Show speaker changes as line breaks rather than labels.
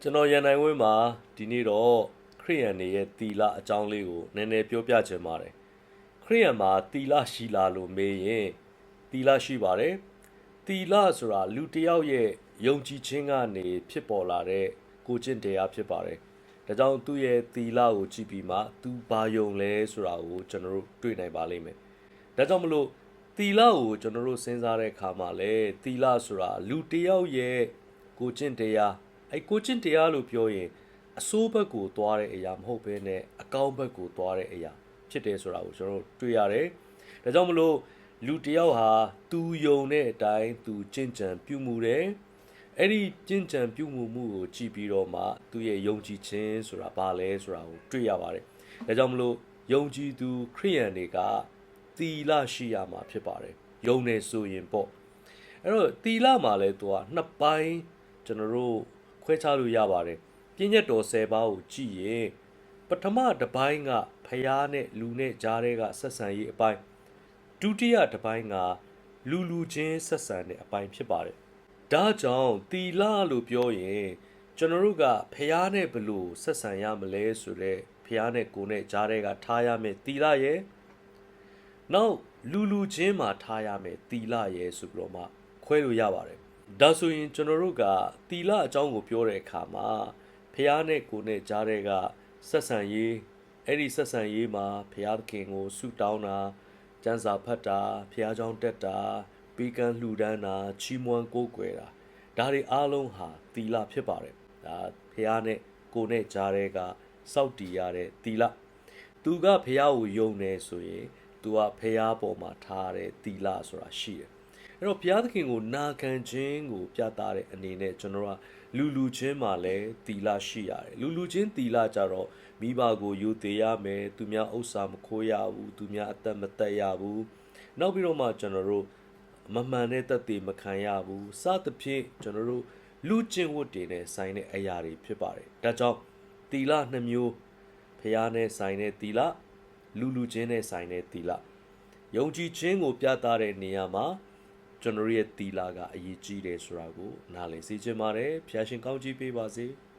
ကျွန်တော်ရန်နိုင်ဝင်းမှာဒီနေ့တော့ခရိယန်တွေရဲ့တီလအကြောင်းလေးကိုနည်းနည်းပြောပြချင်ပါတယ်ခရိယန်မှာတီလရှိလားလို့မေးရင်တီလရှိပါတယ်တီလဆိုတာလူတစ်ယောက်ရဲ့ယုံကြည်ခြင်းကနေဖြစ်ပေါ်လာတဲ့ကိုကျင့်တရားဖြစ်ပါတယ်ဒါကြောင့်သူ့ရဲ့တီလကိုကြည့်ပြီးမှသူဘာယုံလဲဆိုတာကိုကျွန်တော်တို့တွေ့နိုင်ပါလိမ့်မယ်ဒါကြောင့်မလို့တီလကိုကျွန်တော်တို့စဉ်းစားတဲ့အခါမှာလဲတီလဆိုတာလူတစ်ယောက်ရဲ့ကိုကျင့်တရားကိုကျင့်တရားလို့ပြောရင်အစိုးဘက်ကိုသွားတဲ့အရာမဟုတ်ဘဲနဲ့အကောင်းဘက်ကိုသွားတဲ့အရာဖြစ်တယ်ဆိုတာကိုကျွန်တော်တို့တွေ့ရတယ်။ဒါကြောင့်မလို့လူတစ်ယောက်ဟာသူယုံတဲ့အတိုင်းသူကျင့်ကြံပြုမှုတယ်။အဲ့ဒီကျင့်ကြံပြုမှုမှုကိုကြည့်ပြီးတော့မှသူ့ရဲ့ယုံကြည်ခြင်းဆိုတာဘာလဲဆိုတာကိုတွေ့ရပါတယ်။ဒါကြောင့်မလို့ယုံကြည်သူခရိယန်တွေကသီလရှိရမှာဖြစ်ပါတယ်။ယုံနေဆိုရင်ပေါ့။အဲ့တော့သီလမှာလဲသူကနှစ်ပိုင်းကျွန်တော်တို့ခွဲခြားလို့ရပါတယ်ပြည့်ညတ်တော်10ပါးကိုကြည့်ရင်ပထမတစ်ပိုင်းကဖျားနဲ့လူနဲ့ကြားတဲ့ကဆက်ဆံရေးအပိုင်းဒုတိယတစ်ပိုင်းကလူချင်းဆက်ဆံတဲ့အပိုင်းဖြစ်ပါတယ်ဒါကြောင့်သီလလို့ပြောရင်ကျွန်တော်တို့ကဖျားနဲ့ဘယ်လိုဆက်ဆံရမလဲဆိုတော့ဖျားနဲ့ကိုယ်နဲ့ကြားတဲ့ကထားရမယ်သီလရဲ့နောက်လူချင်းမှာထားရမယ်သီလရဲ့ဆိုပြီးတော့မှခွဲလို့ရပါတယ်ဒါဆိုရင်ကျွန်တော်တို့ကသီလအကြောင်းကိုပြောတဲ့အခါမှာဖះနဲ့ကိုနဲ့ကြားတဲ့ကဆက်ဆံရေးအဲ့ဒီဆက်ဆံရေးမှာဖះသခင်ကိုဆုတောင်းတာကျမ်းစာဖတ်တာဖះเจ้าတက်တာပြီးကန်းလှူဒန်းတာချီးမွမ်းကိုးကွယ်တာဒါတွေအားလုံးဟာသီလဖြစ်ပါတယ်ဒါဖះနဲ့ကိုနဲ့ကြားတဲ့ကစောင့်တည်ရတဲ့သီလသူကဖះကိုယုံနေဆိုရင်သူကဖះပေါ်မှာထားတဲ့သီလဆိုတာရှိတယ်အဲ့တော့ဘုရားသခင်ကိုနာခံခြင်းကိုပြသတဲ့အနေနဲ့ကျွန်တော်ကလူချင်းမှာလည်းသီလရှိရတယ်လူချင်းသီလကြတော့မိဘကိုယူသေးရမယ်သူများဥစ္စာမခိုးရဘူးသူများအသက်မသက်ရဘူးနောက်ပြီးတော့မှကျွန်တော်တို့မမှန်တဲ့သက်သေမခံရဘူးစသဖြင့်ကျွန်တော်တို့လူချင်းဝတ်တွေနဲ့ဆိုင်တဲ့အရာတွေဖြစ်ပါတယ်ဒါကြောင့်သီလနှစ်မျိုးဘုရားနဲ့ဆိုင်တဲ့သီလလူချင်းနဲ့ဆိုင်တဲ့သီလယုံကြည်ခြင်းကိုပြသတဲ့နေရာမှာကျွန်တော်ရဲ့သီလကအရေးကြီးတယ်ဆိုတာကိုနားလည်စေချင်ပါတယ်ဖျာရှင်ကောင်းကြီးပေးပါစေ။